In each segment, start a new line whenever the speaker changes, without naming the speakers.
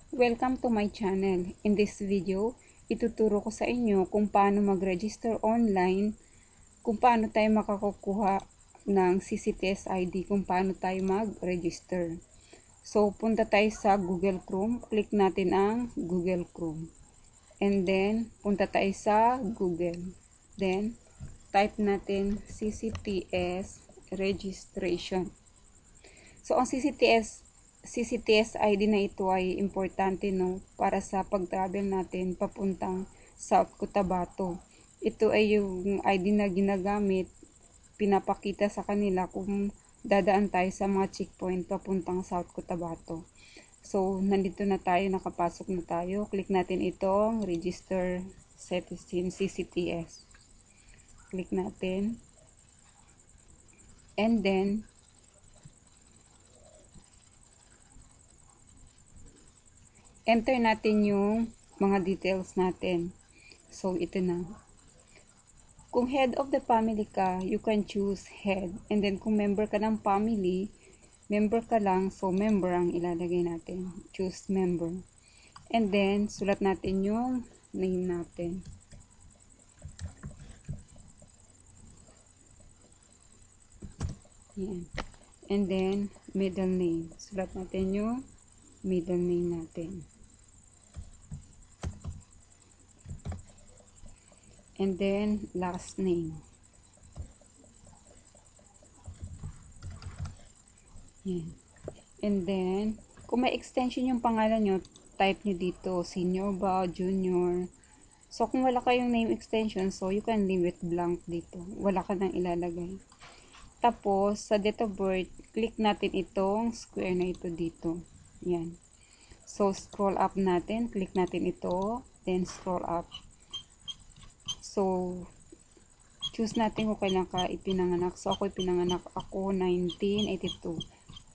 Welcome to my channel. In this video, ituturo ko sa inyo kung paano mag-register online, kung paano tayo makakukuha ng CCTS ID, kung paano tayo mag-register. So, punta tayo sa Google Chrome, click natin ang Google Chrome. And then, punta tayo sa Google. Then, type natin CCTS Registration. So, ang CCTS ID na ito ay importante para sa pag-travel natin papuntang South Cotabato. Ito ay yung ID na ginagamit, pinapakita sa kanila kung dadaan tayo sa mga checkpoint papuntang South Cotabato. So, nandito na tayo, nakapasok na tayo. Click natin itong Register Citizen CCTS. Click natin. And then, enter natin yung mga details natin. So, ito na. Kung head of the family ka, you can choose head. And then, kung member ka ng family, member ka lang, so member ang ilalagay natin. Choose member. And then, sulat natin yung name natin. Yan. And then, middle name. Sulat natin yung middle name natin. And then, last name. Yan. And then, kung may extension yung pangalan nyo, type nyo dito, senior ba, junior. So, kung wala kayong name extension, so you can leave it blank dito. Wala ka nang ilalagay. Tapos, sa date of birth, click natin itong square na ito dito. Yan. So, scroll up natin. Click natin ito. Then, scroll up. So, choose natin kung kailan ka ipinanganak. So, ako ipinanganak ako 1982.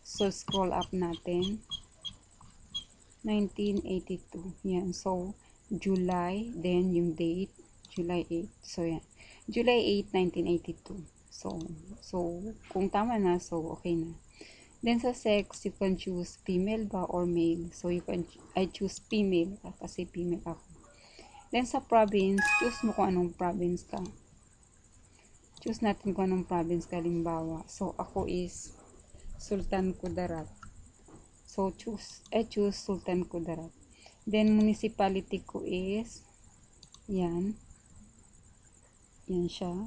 So, scroll up natin. 1982. Yan. So, July. Then, yung date. July 8. So, yan. July 8, 1982. So, kung tama na, so, okay na. Then, sa sex, you can choose female ba or male. So, I choose female kasi female ako. Then, sa province, choose mo kung anong province ka. Choose natin kung anong province ka, halimbawa. So, ako is Sultan Kudarat. So, I choose Sultan Kudarat. Then, municipality ko is, yan. Yan siya.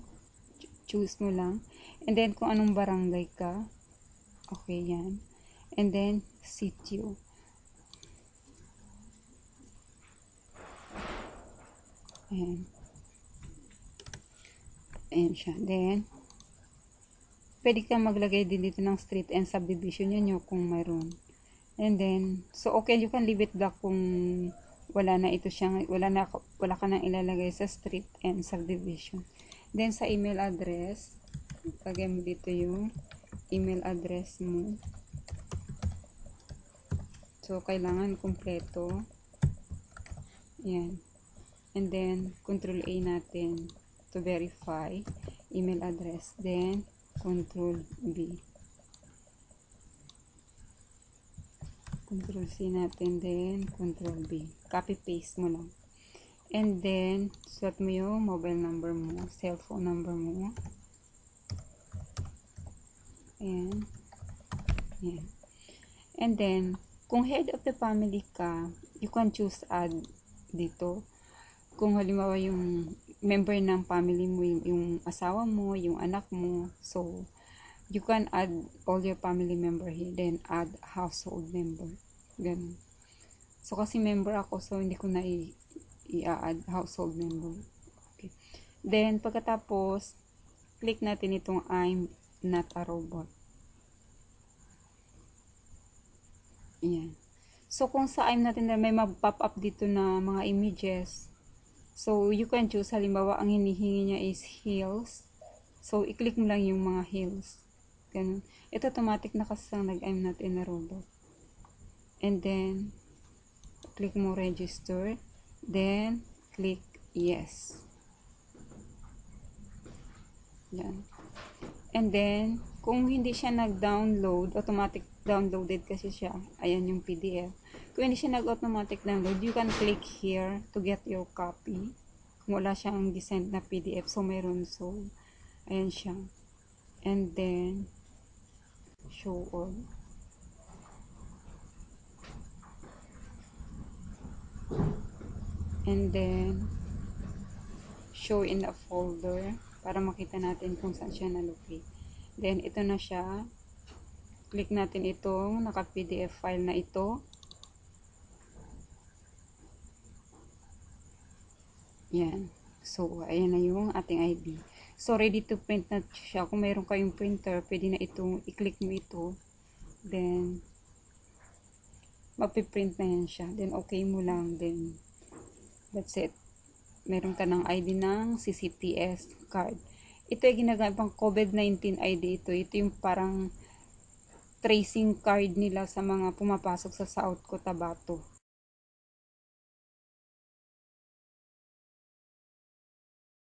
Choose mo lang. And then, kung anong barangay ka. Okay, yan. And then, sitio. Ayan. Ayan siya. Then, pwede kang maglagay din dito ng street and subdivision nyo kung mayroon. And then, so okay, you can leave it black kung wala na ito siyang, wala ka nang ilalagay sa street and subdivision. Then, sa email address, lagay mo dito yung email address mo. So, kailangan kumpleto. Yan. And then, Control A natin to verify email address. Then, Control B. Control C natin. Then, Control B. Copy-paste mo lang. And then, sulat mo yung mobile number mo, cellphone number mo. Ayan. Ayan. And then, kung head of the family ka, you can choose add dito. Kung halimbawa yung member ng family mo, yung asawa mo, yung anak mo, so you can add all your family member here, then add household member. Ganun. So, kasi member ako, so hindi ko na i-add household member. Okay. Then, pagkatapos, click natin itong I'm not a robot. Ayan. So, kung sa I'm natin na may mag-pop up dito na mga images, so, you can choose, halimbawa, ang hinihingi niya is heels. So, i-click mo lang yung mga heels. Ganun. Ito, automatic na kasi I'm not in a robot. And then, click mo register. Then, click yes. Yan. And then, kung hindi siya nag-download, automatic downloaded kasi siya. Ayan yung PDF. Kung hindi siya nag-automatic download, you can click here to get your copy. Kung wala siyang descent na PDF, so meron. So, ayan siya. And then, show all. And then, show in a folder para makita natin kung saan siya nalocate. Then, ito na siya. Click natin itong naka-PDF file na ito. Yan. So, ayan na yung ating ID. So, ready to print na siya. Kung mayroon kayong printer, pwede na itong i-click mo ito. Then, magpiprint na yan siya. Then, okay mo lang. Then, that's it. Meron ka ng ID ng CCTS card. Ito ay ginagamit pang COVID-19 ID ito. Ito yung parang tracing card nila sa mga pumapasok sa South Cotabato.